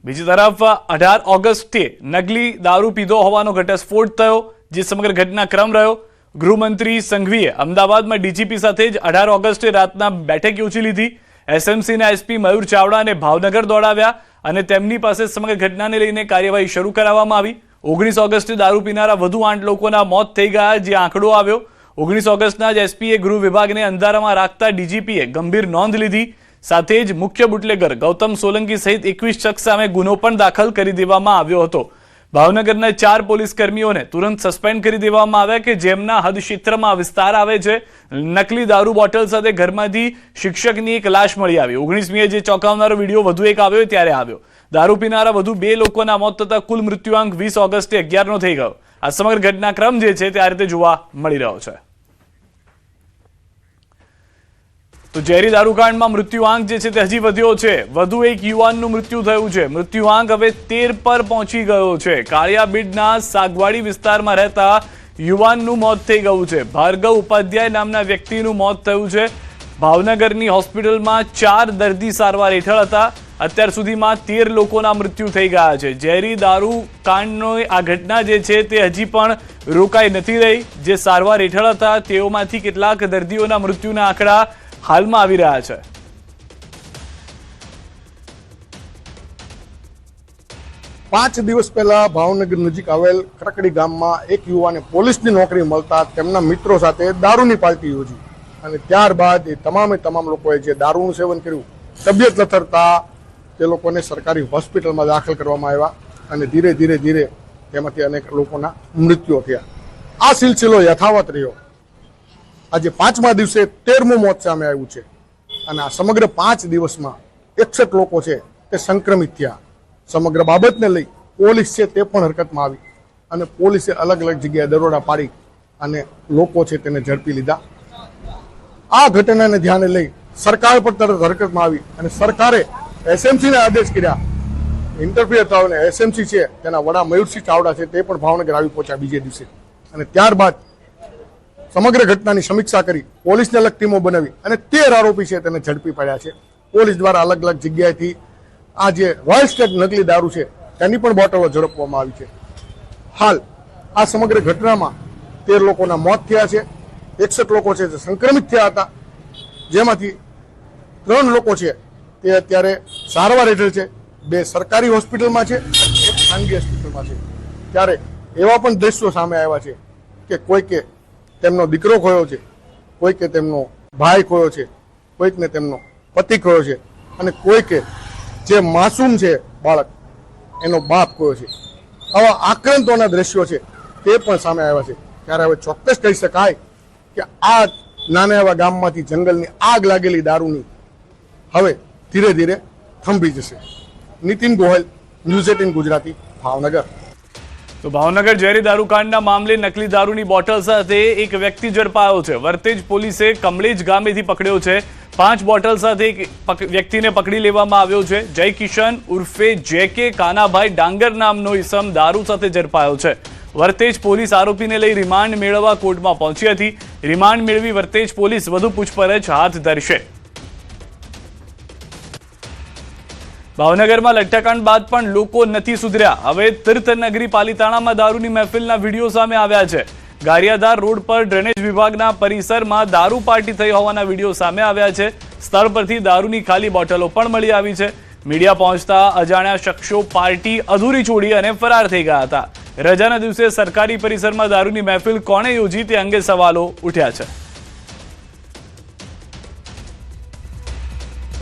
બીજી તરફ 18 ઓગસ્ટે નકલી દારૂ પીધો હોવાનો ઘટસ્ફોટ થયો, જે સમગ્ર ઘટનાક્રમ રહ્યો। ગૃહમંત્રી સંઘવીએ અમદાવાદમાં ડીજીપી સાથે જ 18 ઓગસ્ટે રાતના બેઠક યોજી લીધી। એસએમસીના એસપી મયુર ચાવડાને ભાવનગર દોડાવ્યા અને તેમની પાસે સમગ્ર ઘટનાને લઈને કાર્યવાહી શરૂ કરાવવામાં આવી। 19 ઓગસ્ટે દારૂ પીનારા વધુ 8 લોકોના મોત થઈ ગયા, જે આંકડો આવ્યો। 19 ઓગસ્ટના જ એસપીએ ગૃહ વિભાગને અંધારામાં રાખતા ડીજીપીએ ગંભીર નોંધ લીધી। સાથે જ મુખ્ય બુટલેગર ગૌતમ સોલંકી સહિત 21 શખ્સ સામે ગુનો પણ દાખલ કરી દેવામાં આવ્યો હતો। ભાવનગરના 4 પોલીસ કર્મીઓને તુરંત સસ્પેન્ડ કરી દેવામાં આવ્યા કે જેમના હદ ક્ષેત્રમાં વિસ્તાર આવે છે। નકલી દારૂ બોટલ સાથે ઘરમાંથી શિક્ષકની એક લાશ મળી આવી। 19મીએ જે ચોંકાવનારો વિડીયો વધુ એક આવ્યો ત્યારે આવ્યો। દારૂ પીનારા વધુ 2 લોકોના મોત થતા કુલ મૃત્યુઆંક 20 ઓગસ્ટે 11નો થઈ ગયો। આ સમગ્ર ઘટનાક્રમ જે છે તે આ રીતે જોવા મળી રહ્યો છે। તો ઝેરી દારૂકાંડમાં મૃત્યુઆંક જે છે તે હજી વધ્યો છે। વધુ એક યુવાનનું મૃત્યુ થયું છે। મૃત્યુઆંક હવે 13 પર પહોંચી ગયો છે। કાળિયાબીડના સાગવાડી વિસ્તારમાં રહેતા યુવાનનું મોત થઈ ગયું છે। ભાર્ગવ ઉપાધ્યાય નામના વ્યક્તિનું મોત થયું છે। ભાવનગરની હોસ્પિટલમાં 4 દર્દી સારવાર હેઠળ હતા। અત્યાર સુધીમાં 13 લોકોના મૃત્યુ થઈ ગયા છે। ઝેરી દારૂ કાંડનો આ ઘટના જે છે તે હજી પણ રોકાઈ નથી રહી। જે સારવાર હેઠળ હતા તેઓમાંથી કેટલાક દર્દીઓના મૃત્યુના આંકડા હાલમાં આવી રહ્યા છે। પાંચ દિવસ પહેલા ભાવનગર નજીક આવેલ ખરકડી ગામમાં એક યુવાને પોલીસની નોકરી મળતા તેમના મિત્રો સાથે દારૂની પાર્ટી યોજી અને ત્યારબાદ એ તમામ લોકોએ જે દારૂનું સેવન કર્યું, તબિયત લથડતા તે લોકોને સરકારી હોસ્પિટલમાં દાખલ કરવામાં આવ્યા અને ધીરે ધીરે તેમાંથી અનેક લોકોના મૃત્યુ થયા। આ સિલસિલો યથાવત રહ્યો। આજે 5મા દિવસે 13મું મોત સામે આવ્યું છે અને આ સમગ્ર 5 દિવસમાં 61 લોકો છે તે સંક્રમિત થયા। સમગ્ર બાબતને લઈ પોલીસ છે તે પણ હરકતમાં આવી અને પોલીસે અલગ અલગ જગ્યાએ દરોડા પાડી અને લોકો છે તેને ઝડપી લીધા। આ ઘટનાને ધ્યાને લઈ સરકાર પણ તરત હરકતમાં આવી અને સરકારે એસએમસીને આદેશ કર્યા ઇન્ટરફિયર થવાને। એસએમસી છે તેના વડા મયુરસિંહ ચાવડા છે તે પણ ભાવનગર આવી પહોંચ્યા બીજે દિવસે અને ત્યારબાદ સમગ્ર ઘટનાની સમીક્ષા કરી પોલીસને અલગ ટીમો બનાવી અને 13 આરોપી છે તેને ઝડપી પાડ્યા છે। પોલીસ દ્વારા અલગ અલગ જગ્યાએથી આ જે રોયલ સ્ટેટ નકલી દારૂ છે તેની પણ બોટલો ઝડપવામાં આવી છે। હાલ આ સમગ્ર ઘટનામાં 13 લોકોના મોત થયા છે। 61 લોકો છે જે સંક્રમિત થયા હતા, જેમાંથી 3 લોકો છે તે અત્યારે સારવાર હેઠળ છે। 2 સરકારી હોસ્પિટલમાં છે, 1 ખાનગી હોસ્પિટલમાં છે। ત્યારે એવા પણ દ્રશ્યો સામે આવ્યા છે કે કોઈકે તેમનો દીકરો ખોયો છે, કોઈકે તેમનો ભાઈ ખોયો છે, કોઈકને તેમનો પતિ ખોયો છે અને કોઈકે જે માસૂમ છે બાળક એનો બાપ ખોયો છે। આવા આક્રાંતોના દ્રશ્યો છે તે પણ સામે આવ્યા છે। ત્યારે હવે ચોક્કસ કહી શકાય કે આ નાના એવા ગામમાંથી જંગલની આગ લાગેલી દારૂની હવે ધીરે ધીરે થંભી જશે। નીતિન ગોહિલ, ન્યૂઝ 18 ગુજરાતી, ભાવનગર। તો ભાવનગર ઝેરી દારૂકાંડના મામલે નકલી દારૂની બોટલ સાથે એક વ્યક્તિ ઝડપાયો છે। વર્તેજ પોલીસે કમલેજ ગામેથી પકડ્યો છે। 5 બોટલ સાથે એક વ્યક્તિને પકડી લેવામાં આવ્યો છે। જય કિશન ઉર્ફે જેકે કાનાભાઈ ડાંગર નામનો ઈસમ દારૂ સાથે ઝડપાયો છે। વર્તેજ પોલીસ આરોપીને લઈ રિમાન્ડ મેળવવા કોર્ટમાં પહોંચી હતી। રિમાન્ડ મેળવી વર્તેજ પોલીસ વધુ પૂછપરછ હાથ ધરશે। ભાવનગરમાં લઠ્ઠાકાંડ બાદ પણ લોકો નથી સુધર્યા। હવે તીર્થનગરી પાલિતાણામાં દારૂની મહેફિલના વિડીયો સામે આવ્યા છે। ગારિયાધાર રોડ પર ડ્રેનેજ વિભાગના પરિસરમાં દારૂ પાર્ટી થઈ હોવાના વિડીયો સામે આવ્યા છે। સ્થળ પરથી દારૂની ખાલી બોટલો પણ મળી આવી છે। મીડિયા પહોંચતા અજાણ્યા શખ્સો પાર્ટી અધૂરી છોડી અને ફરાર થઈ ગયા હતા। રજાના દિવસે સરકારી પરિસરમાં દારૂની મહેફિલ કોણે યોજી તે અંગે સવાલો ઉઠ્યા છે।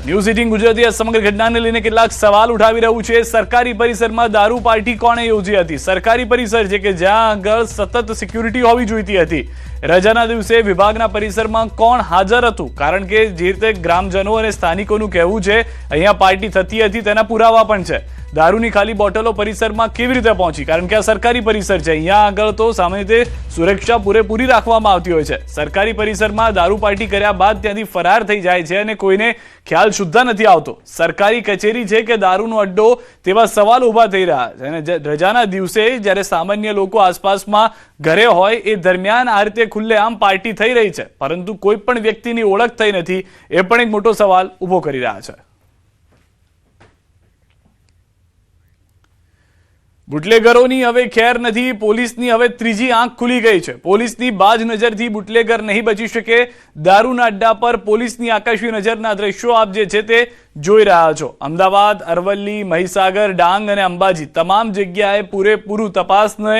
ન્યૂઝ 18 ગુજરાતી આ સમગ્ર ઘટનાને લઈને કેટલાક સવાલ ઉઠાવી રહ્યું છે। સરકારી પરિસરમાં દારૂ પાર્ટી કોણે યોજી હતી? સરકારી પરિસર છે કે જ્યાં આગળ સતત સિક્યુરિટી હોવી જોઈતી હતી। રજાના દિવસે વિભાગના પરિસરમાં કોણ હાજર હતું? કારણ કે જે રીતે ગ્રામજનો અને સ્થાનિકોનું કહેવું છે અહીંયા પાર્ટી થતી હતી તેના પુરાવા પણ છે। દારૂની ખાલી બોટલો પરિસરમાં કેવી રીતે પહોંચી? કારણ કે આ સરકારી પરિસર છે, અહીંયા આગળ તો સામાન્ય રીતે સુરક્ષા પૂરેપૂરી રાખવામાં આવતી હોય છે। સરકારી પરિસરમાં દારૂ પાર્ટી કર્યા બાદ ત્યાંથી ફરાર થઈ જાય છે અને કોઈને ખ્યાલ સુદ્ધા નથી આવતો। સરકારી કચેરી છે કે દારૂનો અડ્ડો, તેવા સવાલ ઊભા થઈ રહ્યા છે। અને રજાના દિવસે જ્યારે સામાન્ય લોકો આસપાસમાં ઘરે હોય એ દરમિયાન આ રીતે ખુલ્લેઆમ પાર્ટી થઈ રહી છે, પરંતુ કોઈ પણ વ્યક્તિની ઓળખ થઈ નથી, એ પણ એક મોટો સવાલ ઊભો કરી રહ્યા છે। બુટલેગરોની હવે ખેર નથી, પોલીસની હવે ત્રીજી આંખ ખુલી ગઈ છે. પોલીસની બાજ નજરથી બુટલેગર નહીં બચી શકે. દારૂના અડ્ડા પર પોલીસની આકાશી નજરના દ્રશ્યો આપ જે છે તે જોઈ રહ્યા છો. અમદાવાદ, અરવલ્લી, મહીસાગર, ડાંગ અને અંબાજી તમામ જગ્યાએ પૂરેપૂરું તપાસને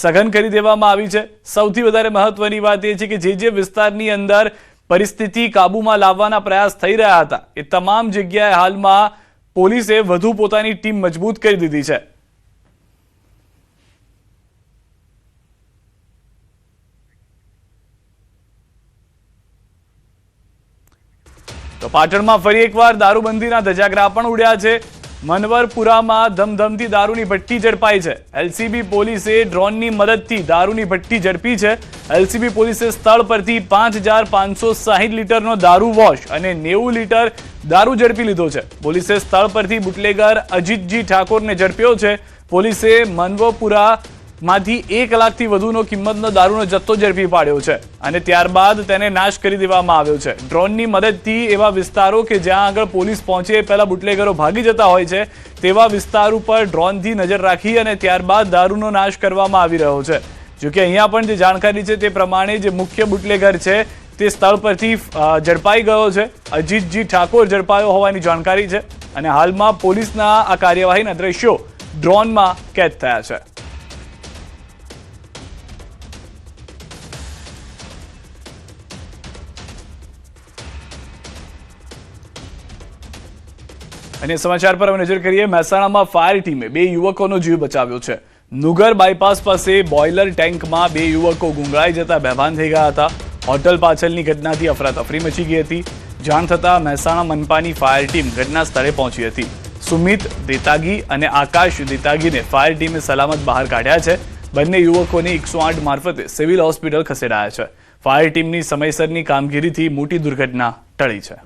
સઘન કરી દેવામાં આવી છે. સૌથી વધારે મહત્વની વાત એ છે કે જે વિસ્તારની અંદર પરિસ્થિતિ કાબૂમાં લાવવાના પ્રયાસ થઈ રહ્યા હતા એ તમામ જગ્યાએ હાલમાં પોલીસે વધુ પોતાની ટીમ મજબૂત કરી દીધી છે. તો પાટણમાં ફરી એકવાર દારૂબંધીના ધજાગરા પણ ઉડ્યા છે. મનવરપુરામાં ધમધમતી દારૂની ભઠ્ઠી ઝડપાઈ છે. એલસીબી પોલીસે ડ્રોનની મદદથી દારૂની ભઠ્ઠી ઝડપી છે. એલસીબી પોલીસે સ્થળ પરથી 5,560 લીટરનો દારૂ વોશ અને 90 લીટર દારૂ ઝડપી લીધો છે. પોલીસે સ્થળ પરથી બુટલેગર અજીતજી ઠાકોરને ઝડપ્યો છે. પોલીસે મનવરપુરા માંથી 1 લાખથી વધુનો કિંમતનો દારૂનો જથ્થો ઝડપી પાડ્યો છે અને ત્યારબાદ તેને નાશ કરી દેવામાં આવ્યો છે. ડ્રોનની મદદથી એવા વિસ્તારો કે જ્યાં આગળ પોલીસ પહોંચે પહેલા બુટલેગરો ભાગી જતા હોય છે તેવા વિસ્તાર ઉપર ડ્રોનથી નજર રાખી અને ત્યારબાદ દારૂનો નાશ કરવામાં આવી રહ્યો છે. જોકે અહીંયા પણ જે જાણકારી છે તે પ્રમાણે જે મુખ્ય બુટલેગર છે તે સ્થળ પરથી ઝડપાઈ ગયો છે. અજીતજી ઠાકોર ઝડપાયો હોવાની જાણકારી છે અને હાલમાં પોલીસના આ કાર્યવાહીના દ્રશ્યો ડ્રોનમાં કેદ થયા છે. અને સમાચાર પર નજર કરીએ. મહેસાણામાં ફાયર ટીમે 2 યુવકોનો જીવ બચાવ્યો છે. નુગર બાયપાસ પાસે બોઇલર ટેન્કમાં 2 યુવકો ગુંગળાઈ જતા બેભાન થઈ ગયા હતા. હોટલ પાછળની ઘટનાથી અફરાતફરી મચી ગઈ હતી. જાણ થતાં મહેસાણા મનપાની ફાયર ટીમ ઘટના સ્થળે પહોંચી હતી. સુમિત દેતાગી અને આકાશ દેતાગીને ફાયર ટીમે સલામત બહાર કાઢ્યા છે. બંને યુવકોને 108 મારફતે સિવિલ હોસ્પિટલ ખસેડાયા છે. ફાયર ટીમની સમયસરની કામગીરીથી મોટી દુર્ઘટના ટળી છે.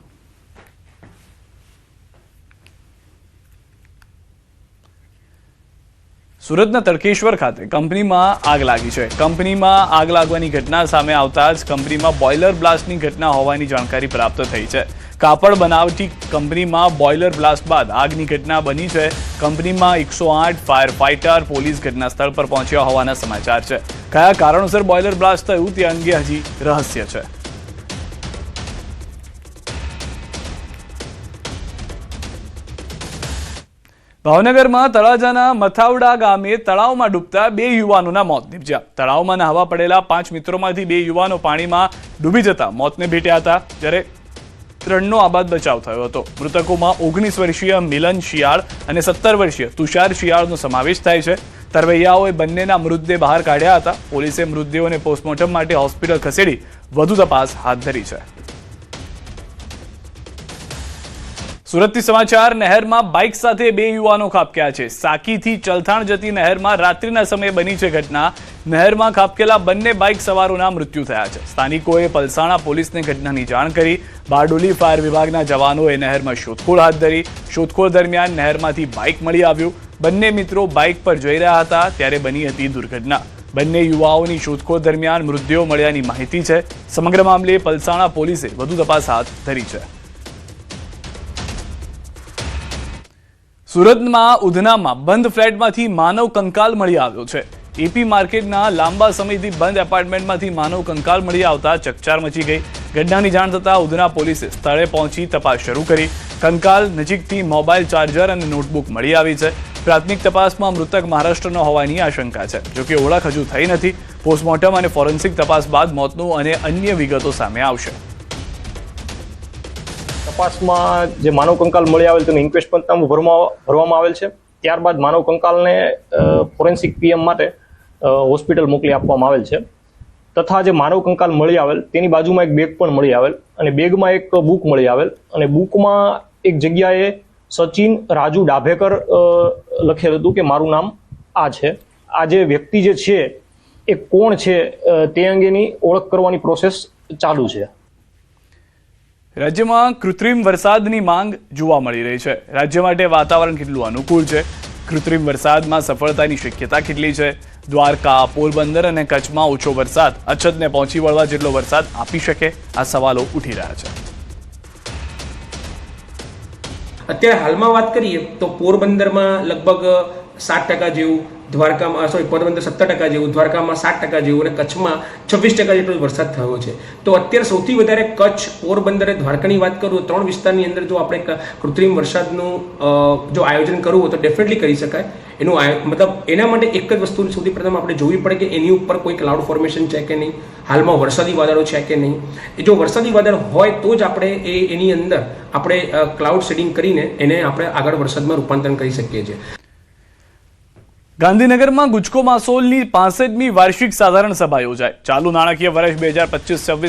સુરતના તડકેશ્વર ખાતે કંપનીમાં આગ લાગી છે. કંપનીમાં આગ લાગવાની ઘટના સામે આવતા જ કંપનીમાં બોઇલર બ્લાસ્ટની ઘટના હોવાની જાણકારી પ્રાપ્ત થઈ છે. કાપડ બનાવટી કંપનીમાં બોઇલર બ્લાસ્ટ બાદ આગની ઘટના બની છે. કંપનીમાં 108 ફાયર ફાઇટર પોલીસ ઘટના સ્થળ પર પહોંચ્યા હોવાના સમાચાર છે. કયા કારણોસર બોઇલર બ્લાસ્ટ થયું તે અંગે હજી રહસ્ય છે. ભાવનગરમાં તળાજાના મથાવડા ગામે તળાવમાં ડૂબતા 2 યુવાનોના મોત નીપજ્યા. તળાવમાં નહાવા પડેલા 5 મિત્રોમાંથી 2 યુવાનો પાણીમાં ડૂબી જતા મોતને ભેટ્યા હતા, જ્યારે 3નો આબાદ બચાવ થયો હતો. મૃતકોમાં 19 વર્ષીય મિલન શિયાળ અને 17 વર્ષીય તુષાર શિયાળનો સમાવેશ થાય છે. તરવૈયાઓએ બંનેના મૃતદેહ બહાર કાઢ્યા હતા. પોલીસે મૃતદેહોને પોસ્ટમોર્ટમ માટે હોસ્પિટલ ખસેડી વધુ તપાસ હાથ ધરી છે. સુરતથી સમાચાર. નહેરમાં બાઇક સાથે 2 યુવાનો ખાબક્યા છે. સાકીથી ચલથાણ જતી નહેરમાં રાત્રિના સમયે બની છે ઘટના. નહેરમાં ખાબકેલા બંને બાઇક સવારોના મૃત્યુ થયા છે. સ્થાનિકોએ પલસાણા પોલીસને ઘટનાની જાણ કરી. બારડોલી ફાયર વિભાગના જવાનોએ નહેરમાં શોધખોળ હાથ ધરી. શોધખોળ દરમિયાન નહેરમાંથી બાઇક મળી આવ્યું. બંને મિત્રો બાઇક પર જઈ રહ્યા હતા ત્યારે બની હતી દુર્ઘટના. બંને યુવાઓની શોધખોળ દરમિયાન મૃતદેહો મળ્યાની માહિતી છે. સમગ્ર મામલે પલસાણા પોલીસે વધુ તપાસ હાથ ધરી છે. સુરતમાં ઉધનામાં બંધ ફ્લેટમાંથી માનવ કંકાલ મળી આવ્યો છે. એપી માર્કેટના લાંબા સમયથી બંધ એપાર્ટમેન્ટમાંથી માનવ કંકાલ મળી આવતા ચકચાર મચી ગઈ. ઘટનાની જાણ થતાં ઉધના પોલીસે સ્થળે પહોંચી તપાસ શરૂ કરી. કંકાલ નજીકથી મોબાઈલ ચાર્જર અને નોટબુક મળી આવી છે. પ્રાથમિક તપાસમાં મૃતક મહારાષ્ટ્રનો હોવાની આશંકા છે. જોકે ઓળખ હજુ થઈ નથી. પોસ્ટમોર્ટમ અને ફોરેન્સિક તપાસ બાદ મોતનું અને અન્ય વિગતો સામે આવશે. તપાસમાં જે માનવ કંકાલ મળી આવેલ તેનું ઇન્ક્વેસ્ટ પંચનામું ભરવામાં આવેલ છે. ત્યારબાદ માનવ કંકાલને ફોરેન્સિક પીએમ માટે હોસ્પિટલ મોકલી આપવામાં આવેલ છે. તથા જે માનવ કંકાલ મળી આવેલ તેની બાજુમાં એક બેગ પણ મળી આવેલ અને બેગમાં એક બુક મળી આવેલ અને બુકમાં એક જગ્યાએ સચિન રાજુ ડાભેકર લખેલ હતું કે મારું નામ આ છે. આ જે વ્યક્તિ જે છે એ કોણ છે તે અંગેની ઓળખ કરવાની પ્રોસેસ ચાલુ છે. રાજ્યમાં કૃત્રિમ વરસાદની માંગ જોવા મળી રહી છે. રાજ્ય માટે વાતાવરણ કેટલું અનુકૂળ છે? કૃત્રિમ વરસાદમાં સફળતાની શક્યતા કેટલી છે? દ્વારકા, પોરબંદર અને કચ્છમાં ઓછો વરસાદ અછતને પહોંચી વળવા જેટલો વરસાદ આપી શકે? આ સવાલો ઉઠી રહ્યા છે. અત્યારે હાલમાં વાત કરીએ તો પોરબંદરમાં લગભગ 7% જેવું, દ્વારકામાં પોરબંદર 17% જેવું, દ્વારકામાં 7% જેવું અને કચ્છમાં 26% જેટલો વરસાદ થયો છે. તો અત્યારે સૌથી વધારે કચ્છ, પોરબંદર, દ્વારકાની વાત કરું તો 3 વિસ્તારની અંદર જો આપણે કૃત્રિમ વરસાદનું જો આયોજન કરવું હોય તો ડેફિનેટલી કરી શકાય. મતલબ એના માટે એક જ વસ્તુ સૌથી પ્રથમ આપણે જોવી પડે કે એની ઉપર કોઈ ક્લાઉડ ફોર્મેશન છે કે નહીં, હાલમાં વરસાદી વાદળો છે કે નહીં. જો વરસાદી વાદળ હોય તો જ આપણે એની અંદર આપણે ક્લાઉડ સીડિંગ કરીને એને આપણે આગળ વરસાદમાં રૂપાંતરણ કરી શકીએ છીએ. ગાંધીનગરમાં ગુજકો માસોલની 65મી વાર્ષિક સાધારણ સભા યોજાઈ. ચાલુ નાણાકીય વર્ષ 2025-26